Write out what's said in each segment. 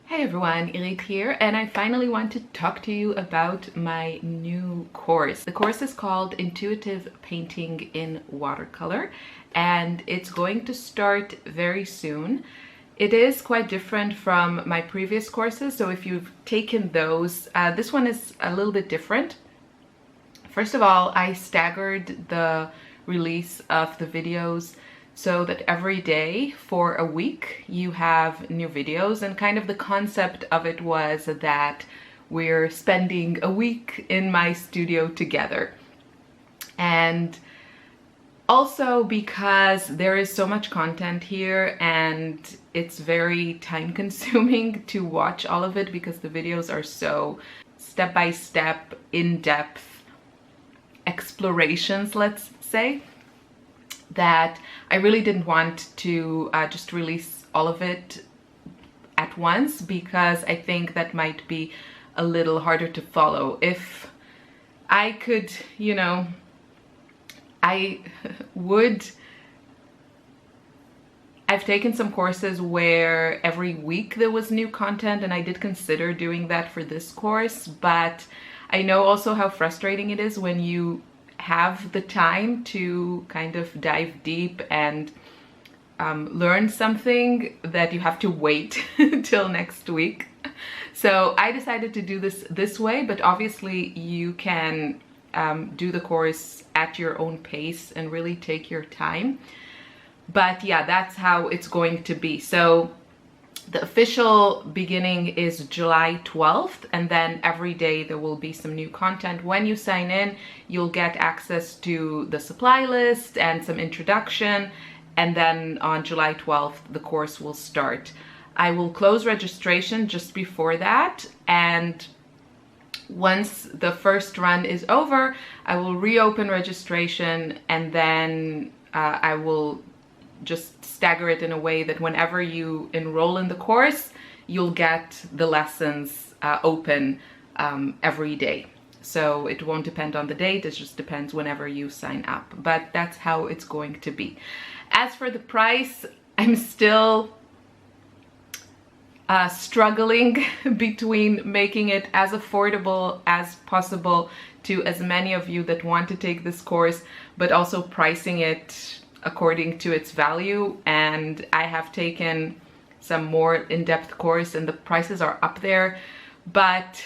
Hey everyone, Irit here, and I finally want to talk to you about my new course. The course is called Intuitive Painting in Watercolor, and it's going to start very soon. It is quite different from my previous courses, so if you've taken those, this one is a little bit different. First of all, I staggered the release of the videos so that every day for a week you have new videos, and kind of the concept of it was that we're spending a week in my studio together. And also because there is so much content here and it's very time consuming to watch all of it because the videos are so step-by-step, in-depth explorations, let's say, that I really didn't want to just release all of it at once, because I think that might be a little harder to follow. If I could, I've taken some courses where every week there was new content, and I did consider doing that for this course, but I know also how frustrating it is when you have the time to kind of dive deep and learn something that you have to wait till next week. So I decided to do this way, but obviously you can do the course at your own pace and really take your time. But yeah, that's how it's going to be. So the official beginning is July 12th, and then every day there will be some new content. When you sign in, you'll get access to the supply list and some introduction, and then on July 12th, the course will start. I will close registration just before that, and once the first run is over, I will reopen registration, and then I will just stagger it in a way that whenever you enroll in the course, you'll get the lessons open every day. So it won't depend on the date, it just depends whenever you sign up. But that's how it's going to be. As for the price, I'm still struggling between making it as affordable as possible to as many of you that want to take this course, but also pricing it according to its value. And I have taken some more in-depth course and the prices are up there, but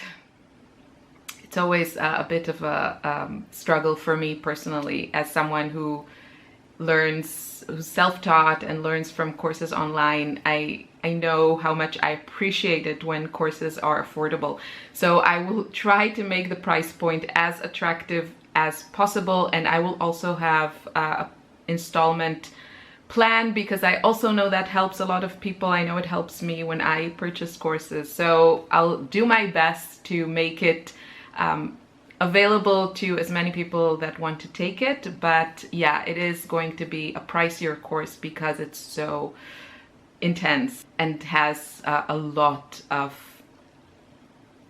it's always a bit of a struggle for me personally, as someone who's self-taught and learns from courses online. I know how much I appreciate it when courses are affordable. So I will try to make the price point as attractive as possible, and I will also have a installment plan, because I also know that helps a lot of people. I know it helps me when I purchase courses. So I'll do my best to make it available to as many people that want to take it. But yeah, it is going to be a pricier course because it's so intense and has a lot of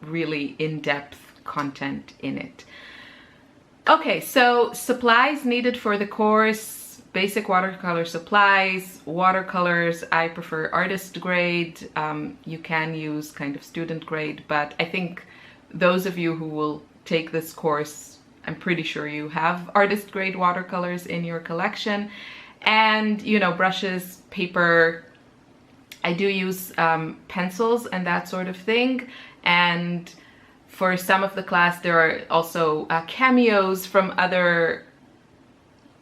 really in-depth content in it. Okay, so supplies needed for the course: basic watercolor supplies, watercolors. I prefer artist grade. You can use kind of student grade, but I think those of you who will take this course, I'm pretty sure you have artist grade watercolors in your collection. And, brushes, paper. I do use pencils and that sort of thing. And for some of the class, there are also cameos from other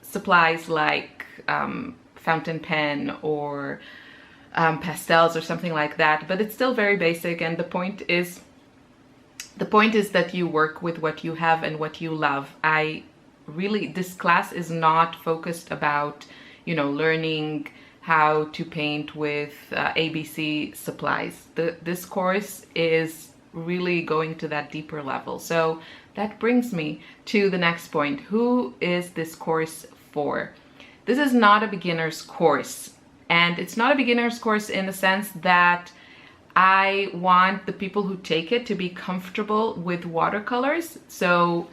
supplies like fountain pen or pastels or something like that, but it's still very basic. And the point is that you work with what you have and what you love. This class is not focused about learning how to paint with ABC supplies. This course is really going to that deeper level. So that brings me to the next point. Who is this course for? This is not a beginner's course, and it's not a beginner's course in the sense that I want the people who take it to be comfortable with watercolors. So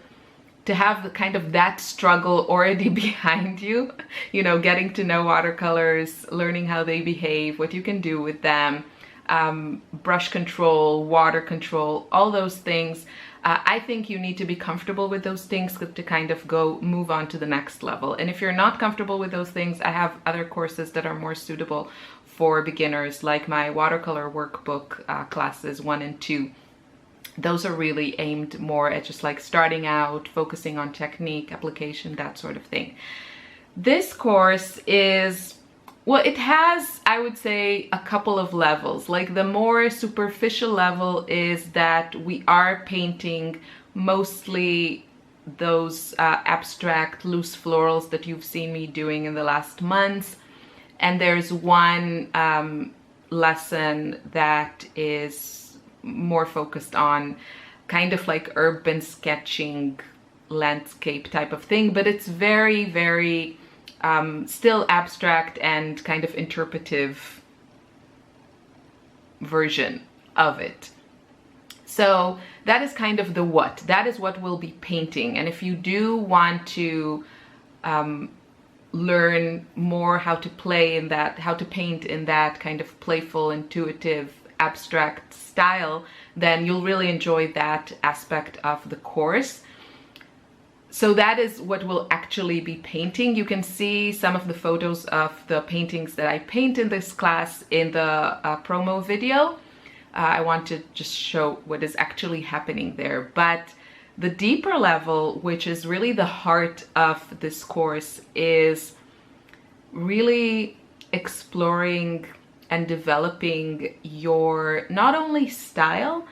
to have the kind of that struggle already behind you, getting to know watercolors, learning how they behave, what you can do with them, brush control, water control, all those things. I think you need to be comfortable with those things to kind of move on to the next level. And if you're not comfortable with those things, I have other courses that are more suitable for beginners, like my watercolor workbook classes 1 and 2. Those are really aimed more at just like starting out, focusing on technique, application, that sort of thing. This course is, well, it has, I would say, a couple of levels. Like the more superficial level is that we are painting mostly those abstract loose florals that you've seen me doing in the last months. And there's one lesson that is more focused on kind of like urban sketching, landscape type of thing, but it's very, very still abstract and kind of interpretive version of it. So that is kind of the what. That is what we'll be painting. And if you do want to learn more how to play in that, how to paint in that kind of playful, intuitive, abstract style, then you'll really enjoy that aspect of the course. So that is what we'll actually be painting. You can see some of the photos of the paintings that I paint in this class in the promo video. I want to just show what is actually happening there. But the deeper level, which is really the heart of this course, is really exploring and developing your not only style,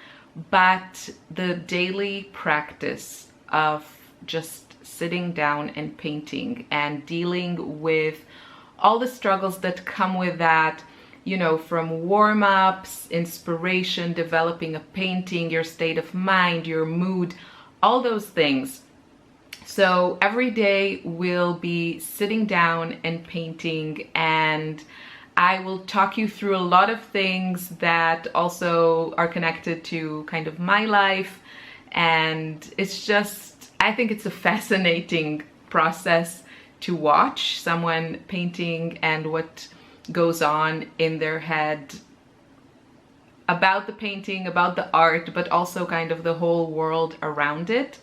but the daily practice of just sitting down and painting and dealing with all the struggles that come with that, you know, from warm-ups, inspiration, developing a painting, your state of mind, your mood, all those things. So every day we'll be sitting down and painting, and I will talk you through a lot of things that also are connected to kind of my life. And it's just, I think it's a fascinating process to watch someone painting and what goes on in their head about the painting, about the art, but also kind of the whole world around it.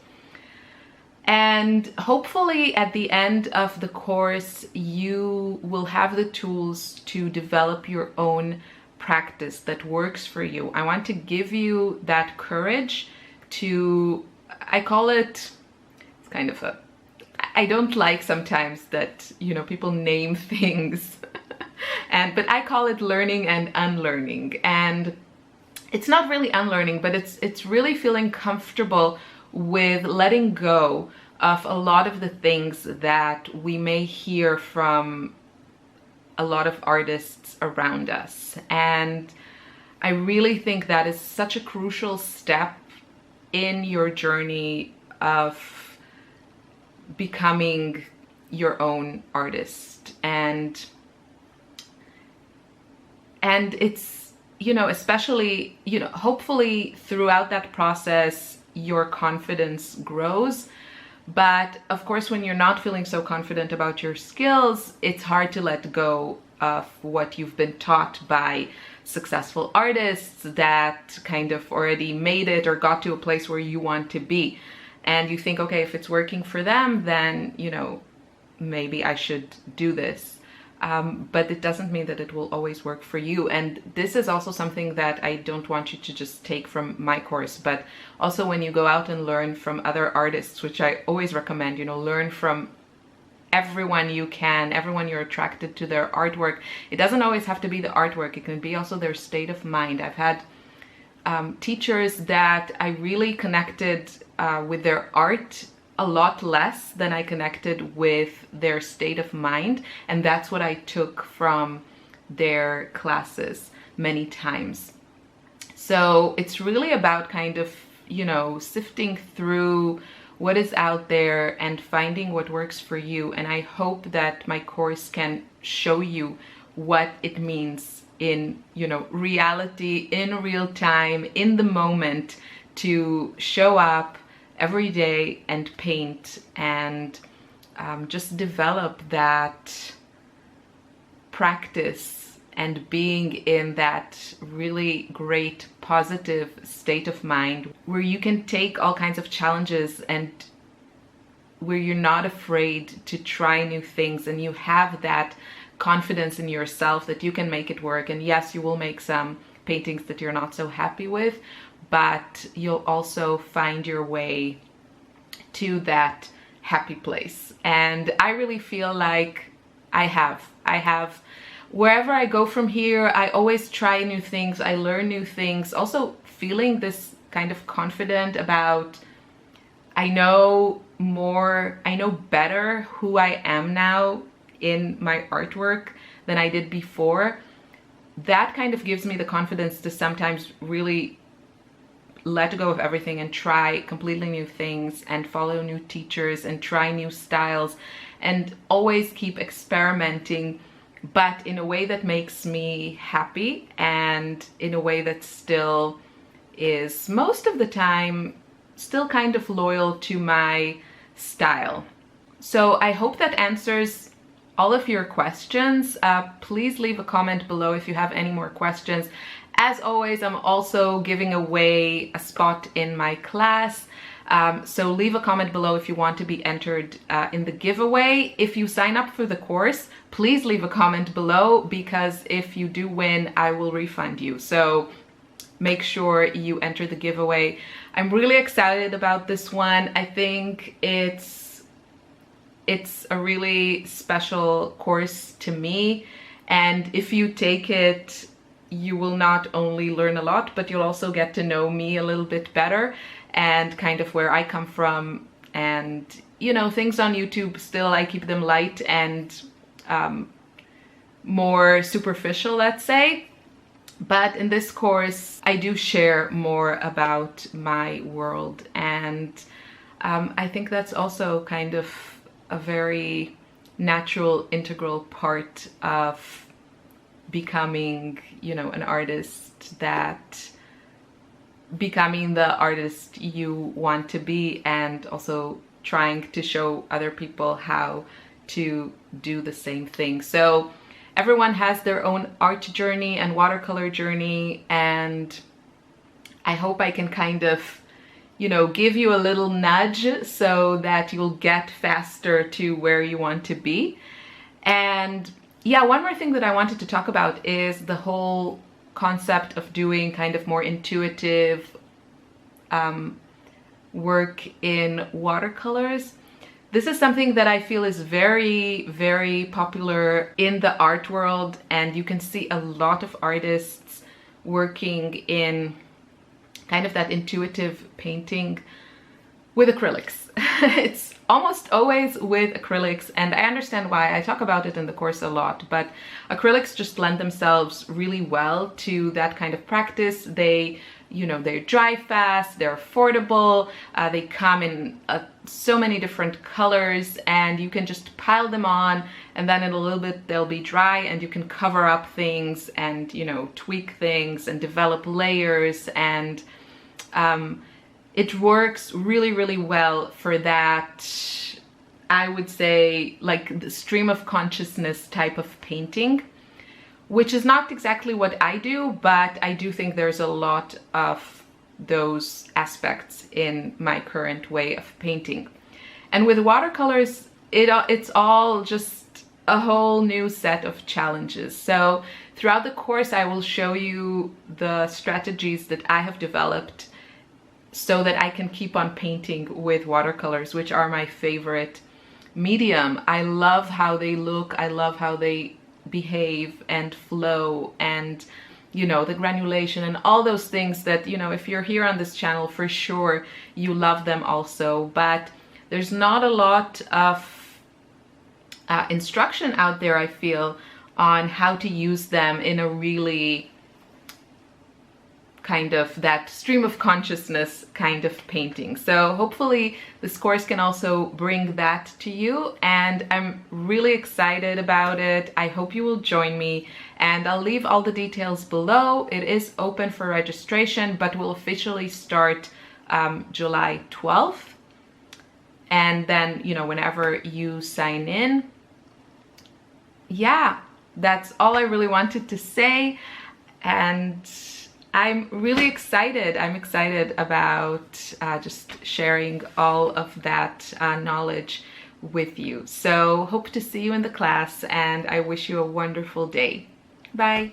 And hopefully at the end of the course, you will have the tools to develop your own practice that works for you. I want to give you that courage to, I call it, it's kind of a, I don't like sometimes that, you know, people name things, but I call it learning and unlearning. And it's not really unlearning, but it's really feeling comfortable with letting go of a lot of the things that we may hear from a lot of artists around us. And I really think that is such a crucial step in your journey of becoming your own artist. And it's, you know, especially, you know, hopefully throughout that process, your confidence grows. But of course, when you're not feeling so confident about your skills, it's hard to let go of what you've been taught by successful artists that kind of already made it or got to a place where you want to be. And you think, okay, if it's working for them, then, you know, maybe I should do this. But it doesn't mean that it will always work for you. And this is also something that I don't want you to just take from my course, but also when you go out and learn from other artists, which I always recommend, you know, learn from everyone you can, everyone you're attracted to their artwork. It doesn't always have to be the artwork. It can be also their state of mind. I've had teachers that I really connected with their art a lot less than I connected with their state of mind. And that's what I took from their classes many times. So it's really about kind of, you know, sifting through what is out there and finding what works for you. And I hope that my course can show you what it means in, you know, reality, in real time, in the moment, to show up every day and paint and just develop that practice and being in that really great positive state of mind where you can take all kinds of challenges and where you're not afraid to try new things, and you have that confidence in yourself that you can make it work. And yes, you will make some paintings that you're not so happy with, but you'll also find your way to that happy place. And I really feel like I have wherever I go from here, I always try new things, I learn new things, also feeling this kind of confident about, I know better who I am now in my artwork than I did before. That kind of gives me the confidence to sometimes really let go of everything and try completely new things and follow new teachers and try new styles and always keep experimenting, but in a way that makes me happy and in a way that still is most of the time still kind of loyal to my style. So I hope that answers all of your questions. Please leave a comment below if you have any more questions. As always, I'm also giving away a spot in my class. So leave a comment below if you want to be entered in the giveaway. If you sign up for the course, please leave a comment below, because if you do win, I will refund you. So make sure you enter the giveaway. I'm really excited about this one. I think it's a really special course to me. And if you take it, you will not only learn a lot, but you'll also get to know me a little bit better and kind of where I come from. And, you know, things on YouTube, still I keep them light and more superficial, let's say. But in this course, I do share more about my world. And I think that's also kind of a very natural, integral part of becoming, you know, an artist, that becoming the artist you want to be, and also trying to show other people how to do the same thing. So everyone has their own art journey and watercolor journey, and I hope I can kind of, you know, give you a little nudge so that you'll get faster to where you want to be. And yeah, one more thing that I wanted to talk about is the whole concept of doing kind of more intuitive work in watercolors. This is something that I feel is very, very popular in the art world, and you can see a lot of artists working in kind of that intuitive painting with acrylics. It's almost always with acrylics, and I understand why. I talk about it in the course a lot, but acrylics just lend themselves really well to that kind of practice. They, you know, they dry fast, they're affordable, they come in so many different colors, and you can just pile them on, and then in a little bit they'll be dry, and you can cover up things and, you know, tweak things and develop layers. And it works really, really well for that, I would say, like the stream of consciousness type of painting, which is not exactly what I do, but I do think there's a lot of those aspects in my current way of painting. And with watercolors, it's all just a whole new set of challenges. So throughout the course, I will show you the strategies that I have developed so that I can keep on painting with watercolors, which are my favorite medium. I love how they look, I love how they behave and flow, and, you know, the granulation and all those things that, you know, if you're here on this channel, for sure you love them also. But there's not a lot of instruction out there, I feel, on how to use them in a really kind of that stream of consciousness kind of painting. So hopefully this course can also bring that to you, and I'm really excited about it. I hope you will join me, and I'll leave all the details below. It is open for registration, but will officially start July 12th. And then, you know, whenever you sign in, yeah, that's all I really wanted to say, and I'm really excited. I'm excited about just sharing all of that knowledge with you. So hope to see you in the class, and I wish you a wonderful day. Bye.